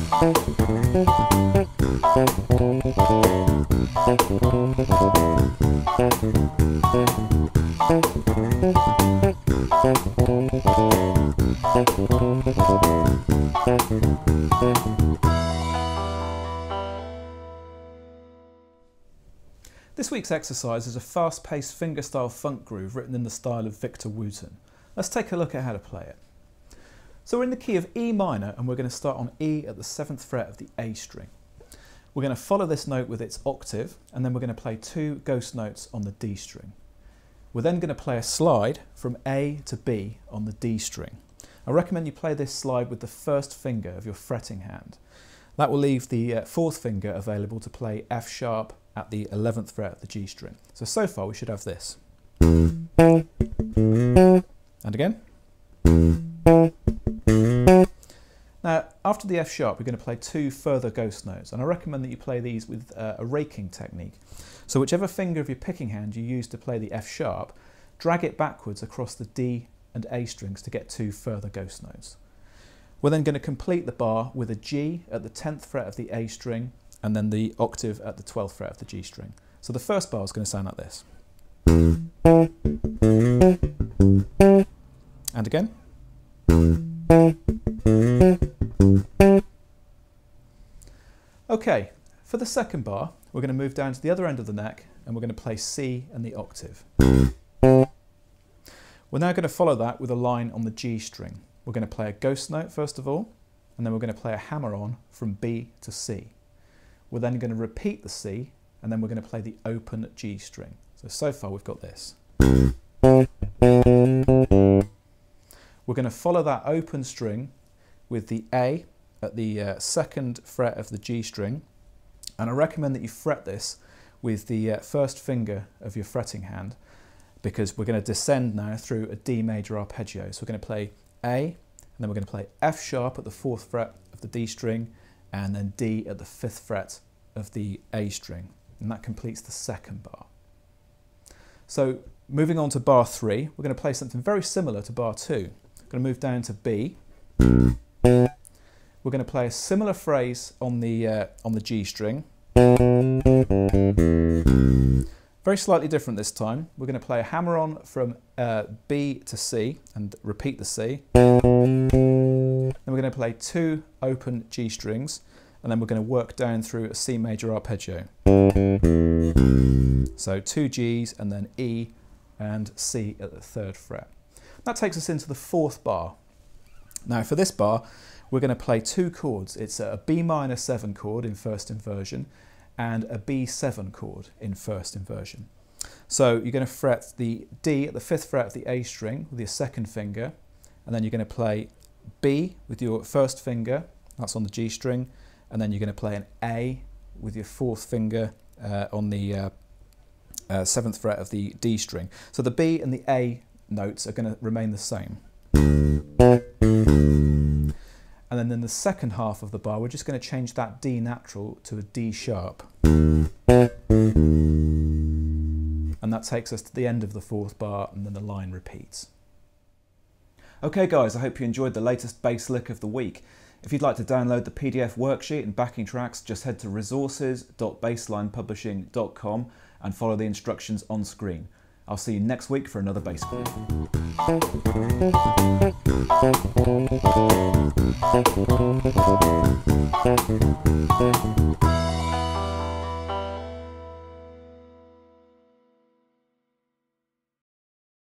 This week's exercise is a fast-paced fingerstyle funk groove written in the style of Victor Wooten. Let's take a look at how to play it. So we're in the key of E minor and we're going to start on E at the 7th fret of the A string. We're going to follow this note with its octave and then we're going to play 2 ghost notes on the D string. We're then going to play a slide from A to B on the D string. I recommend you play this slide with the first finger of your fretting hand. That will leave the 4th finger available to play F sharp at the 11th fret of the G string. So far we should have this. And again. Now, after the F sharp, we're going to play 2 further ghost notes, and I recommend that you play these with a raking technique. So whichever finger of your picking hand you use to play the F sharp, drag it backwards across the D and A strings to get 2 further ghost notes. We're then going to complete the bar with a G at the 10th fret of the A string, and then the octave at the 12th fret of the G string. So the first bar is going to sound like this. And again. Okay, for the second bar, we're going to move down to the other end of the neck and we're going to play C and the octave. We're now going to follow that with a line on the G string. We're going to play a ghost note first of all, and then we're going to play a hammer on from B to C. We're then going to repeat the C, and then we're going to play the open G string. So far we've got this. We're going to follow that open string with the A at the 2nd fret of the G string, and I recommend that you fret this with the first finger of your fretting hand, because we're going to descend now through a D major arpeggio. So we're going to play A, and then we're going to play F sharp at the 4th fret of the D string, and then D at the 5th fret of the A string, and that completes the second bar. So moving on to bar 3, we're going to play something very similar to bar 2. We're going to move down to B. We're going to play a similar phrase on the G string. Very slightly different this time. We're going to play a hammer on from B to C and repeat the C. Then we're going to play 2 open G strings, and then we're going to work down through a C major arpeggio. So 2 Gs and then E and C at the 3rd fret. That takes us into the 4th bar. Now for this bar, we're going to play 2 chords. It's a B minor 7 chord in first inversion and a B7 chord in first inversion. So you're going to fret the D at the 5th fret of the A string with your 2nd finger, and then you're going to play B with your 1st finger, that's on the G string, and then you're going to play an A with your 4th finger on the 7th fret of the D string. So the B and the A notes are going to remain the same. And then in the second half of the bar, we're just going to change that D natural to a D sharp. And that takes us to the end of the 4th bar, and then the line repeats. Okay guys, I hope you enjoyed the latest bass lick of the week. If you'd like to download the PDF worksheet and backing tracks, just head to resources.basslinepublishing.com and follow the instructions on screen. I'll see you next week for another bass clip.